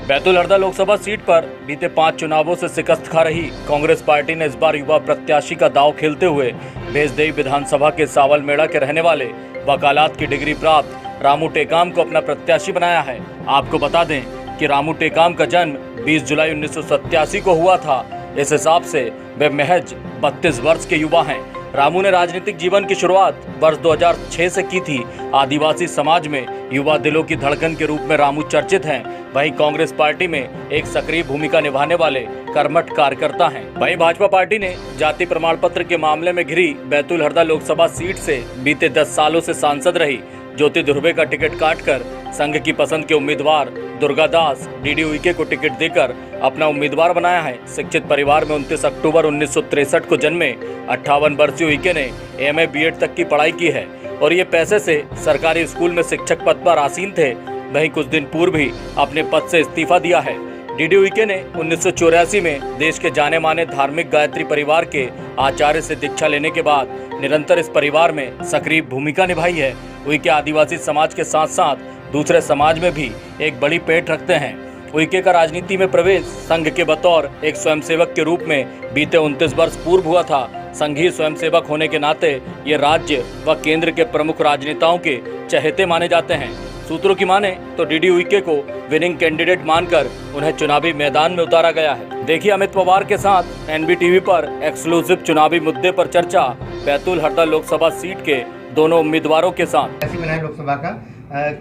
Betul Harda Lok Sabha seat पर बीते 5 चुनावों से शिकस्त खा रही कांग्रेस पार्टी ने इस बार युवा प्रत्याशी का दांव खेलते हुए भेजदेई विधानसभा के सावलमेड़ा के रहने वाले वकालत की डिग्री प्राप्त रामू टेकाम को अपना प्रत्याशी बनाया है। आपको बता दें कि रामू टेकाम का जन्म 20 जुलाई 1987 को हुआ था। इस हिसाब से वे महज 32 वर्ष के युवा हैं। रामू ने राजनीतिक जीवन की शुरुआत वर्ष 2006 से की थी। आदिवासी समाज में युवा दिलों की धड़कन के रूप में रामू चर्चित हैं। वहीं कांग्रेस पार्टी में एक सक्रिय भूमिका निभाने वाले कर्मठ कार्यकर्ता हैं। वहीं भाजपा पार्टी ने जाति प्रमाण पत्र के मामले में घिरी बैतूल हरदा लोकसभा सीट से बीते 10 सालों से सांसद रही ज्योति धुर्वे का टिकट काटकर संघ की पसंद के उम्मीदवार दुर्गा दास डीडी उइके को टिकट देकर अपना उम्मीदवार बनाया है। शिक्षित परिवार में 29 अक्टूबर 1963 को जन्मे 58 वर्षीय उइके ने एमए बीएड तक की पढ़ाई की है और ये पैसे से सरकारी स्कूल में शिक्षक पद पर आसीन थे। वहीं कुछ दिन पूर्व ही अपने पद से इस्तीफा दिया है। डीडी उइके ने 1984 में देश के जाने माने धार्मिक गायत्री परिवार के आचार्य से दीक्षा लेने के बाद निरंतर इस परिवार में सक्रिय भूमिका निभाई है। उइके आदिवासी समाज के साथ साथ दूसरे समाज में भी एक बड़ी पेट रखते हैं। उइके का राजनीति में प्रवेश संघ के बतौर एक स्वयंसेवक के रूप में बीते 29 वर्ष पूर्व हुआ था। संघीय स्वयंसेवक होने के नाते ये राज्य व केंद्र के प्रमुख राजनेताओं के चहेते माने जाते हैं। सूत्रों की माने तो डीडी उइके को विनिंग कैंडिडेट मानकर उन्हें चुनावी मैदान में उतारा गया है। देखिए अमित पवार के साथ एनबीटीवी पर एक्सक्लूसिव चुनावी मुद्दे पर चर्चा बैतूल हरदा लोकसभा सीट के दोनों उम्मीदवारों के साथ। लोकसभा का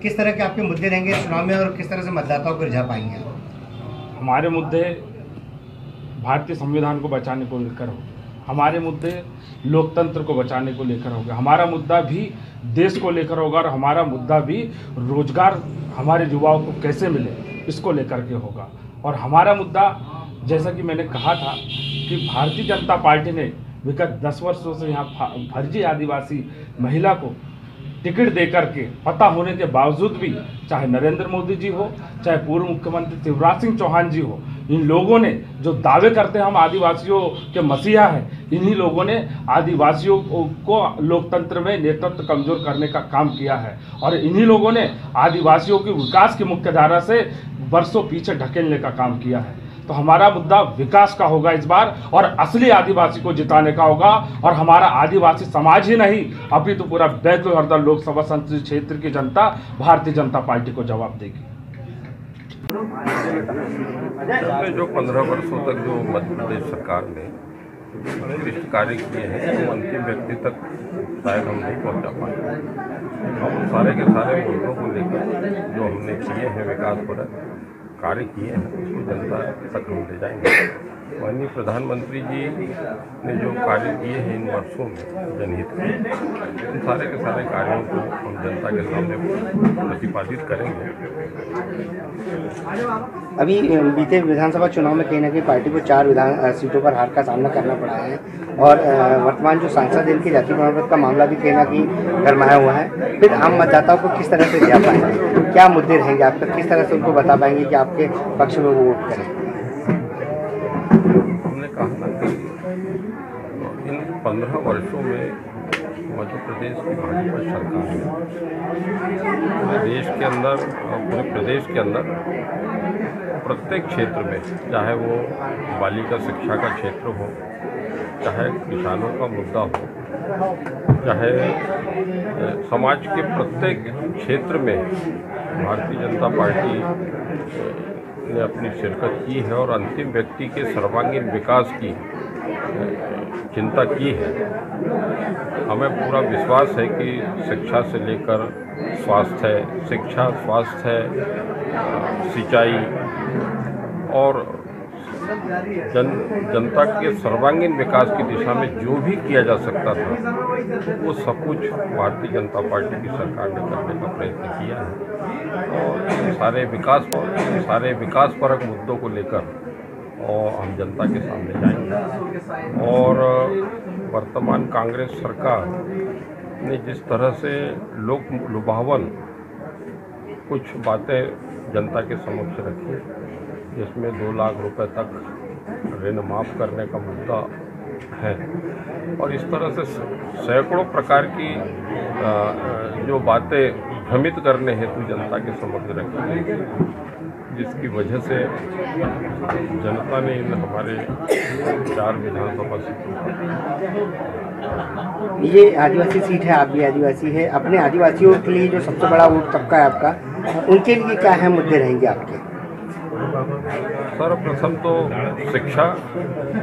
किस तरह के आपके मुद्दे रहेंगे चुनाव में और किस तरह से मतदाताओं को रिझा पाएंगे? हमारे मुद्दे भारतीय संविधान को बचाने को लेकर हो, हमारे मुद्दे लोकतंत्र को बचाने को लेकर होगा, हमारा मुद्दा भी देश को लेकर होगा और हमारा मुद्दा भी रोजगार हमारे युवाओं को कैसे मिले इसको लेकर के होगा। और हमारा मुद्दा जैसा कि मैंने कहा था कि भारतीय जनता पार्टी ने विगत 10 वर्षों से यहाँ फर्जी आदिवासी महिला को टिकट देकर के पता होने के बावजूद भी, चाहे नरेंद्र मोदी जी हो, चाहे पूर्व मुख्यमंत्री शिवराज सिंह चौहान जी हो, इन लोगों ने जो दावे करते हैं हम आदिवासियों के मसीहा हैं, इन्हीं लोगों ने आदिवासियों को लोकतंत्र में नेतृत्व कमजोर करने का काम किया है और इन्हीं लोगों ने आदिवासियों के विकास की मुख्य धारा से वर्षों पीछे ढकेलने का काम किया है। तो हमारा मुद्दा विकास का होगा इस बार और असली आदिवासी को जिताने का होगा और हमारा आदिवासी समाज ही नहीं अभी तो पूरा बैतूल हरदा लोकसभा संसदीय क्षेत्र की जनता भारतीय जनता पार्टी को जवाब देगी। जो 15 वर्षों तक जो मध्य प्रदेश सरकार ने उत्कृष्ट कार्य किए हैं वो अंतिम व्यक्ति तक शायद हम नहीं पहुँचा पाए। हम सारे के सारे मुद्दों को लेकर जो हमने किए हैं विकास पर कार्य किए हैं उसको जनता तक हम ले जाएंगे। माननीय प्रधानमंत्री जी ने जो कार्य किए हैं इन वर्षों में जनहित के, इन सारे के सारे कार्यों को हम जनता के सामने प्रतिपादित करेंगे। अभी बीते विधानसभा चुनाव में कहीं ना कहीं पार्टी को 4 सीटों पर हार का सामना करना पड़ा है और वर्तमान जो सांसद इनकी जाति प्रमाण पत्र का मामला भी कहीं ना कहीं गरमाया हुआ है। फिर आम मतदाताओं को किस तरह से दिया पाएंगे, क्या मुद्दे रहेंगे आप तक, किस तरह से उनको बता पाएंगे कि आपके पक्ष में वो वोट करें? हमने कहा ना कि इन 15 वर्षों में मध्य प्रदेश की भाजपा सरकार ने पूरे देश के अंदर पूरे प्रदेश के अंदर प्रत्येक क्षेत्र में, चाहे वो बालिका शिक्षा का क्षेत्र हो, चाहे किसानों का मुद्दा हो, चाहे समाज के प्रत्येक क्षेत्र में भारतीय जनता पार्टी ने अपनी शिरकत की है और अंतिम व्यक्ति के सर्वांगीण विकास की चिंता की है। हमें पूरा विश्वास है कि शिक्षा से लेकर स्वास्थ्य, शिक्षा, स्वास्थ्य, सिंचाई और जनता के सर्वांगीण विकास की दिशा में जो भी किया जा सकता था वो सब कुछ भारतीय जनता पार्टी की सरकार ने करने का प्रयत्न किया है और सारे विकासपरक मुद्दों को लेकर और हम जनता के सामने जाएंगे। और वर्तमान कांग्रेस सरकार ने जिस तरह से लोक लुभावन कुछ बातें जनता के समक्ष रखी, जिसमें 2 लाख रुपए तक ऋण माफ़ करने का मुद्दा है और इस तरह से सैकड़ों प्रकार की जो बातें भ्रमित करने हेतु जनता के समक्ष रखी, जिसकी वजह से जनता ने इन हमारे 4 विधानसभा सीटों पर, ये आदिवासी सीट है, आप भी आदिवासी है, अपने आदिवासियों के लिए जो सबसे बड़ा वोट तबका है आपका, उनके लिए क्या अहम मुद्दे रहेंगे आपके? सर्वप्रथम तो शिक्षा।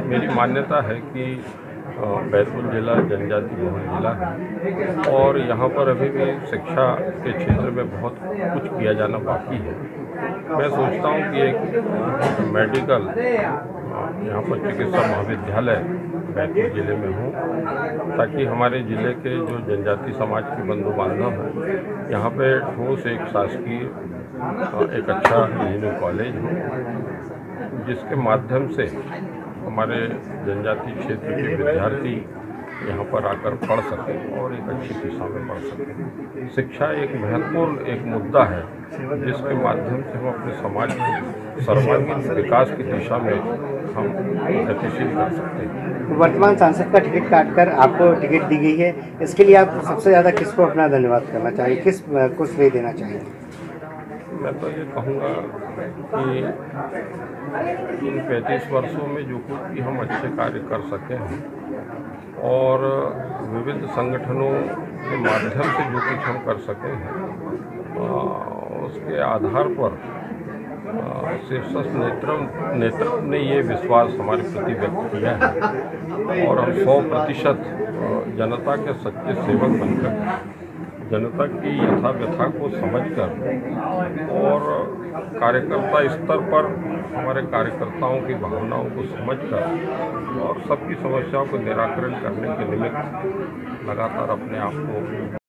मेरी मान्यता है कि बैतूल जिला जनजाति बहुल जिला है और यहाँ पर अभी भी शिक्षा के क्षेत्र में बहुत कुछ किया जाना बाकी है। मैं सोचता हूँ कि एक मेडिकल यहाँ पर चिकित्सा महाविद्यालय बैतूल जिले में हो, ताकि हमारे ज़िले के जो जनजाति समाज के बंधु बांधव हैं यहाँ पे ठोस एक शासकीय एक अच्छा इंजीनियरिंग कॉलेज हो, जिसके माध्यम से हमारे जनजाति क्षेत्र के विद्यार्थी यहाँ पर आकर पढ़ सकें और एक अच्छी दिशा में पढ़ सकें। शिक्षा एक महत्वपूर्ण एक मुद्दा है जिसके माध्यम से हम अपने समाज के सर्वांगीण विकास की दिशा में हम गतिशील कर सकते हैं। वर्तमान सांसद का टिकट काटकर आपको टिकट दी गई है, इसके लिए आप सबसे ज़्यादा किसको अपना धन्यवाद करना चाहिए, किस को श्रेय देना चाहिए? मैं तो ये कहूँगा कि इन 35 वर्षों में जो कुछ भी हम अच्छे कार्य कर सके हैं और विविध संगठनों के माध्यम से जो कुछ हम कर सके हैं, उसके आधार पर शीर्षस्थ नेतृत्व ने ये विश्वास हमारे प्रति व्यक्त किया है और हम 100% जनता के सच्चे सेवक बनकर जनता की यथा व्यथा को समझकर और कार्यकर्ता स्तर पर हमारे कार्यकर्ताओं की भावनाओं को समझकर और सबकी समस्याओं को निराकरण करने के निमित्त लगातार अपने आप को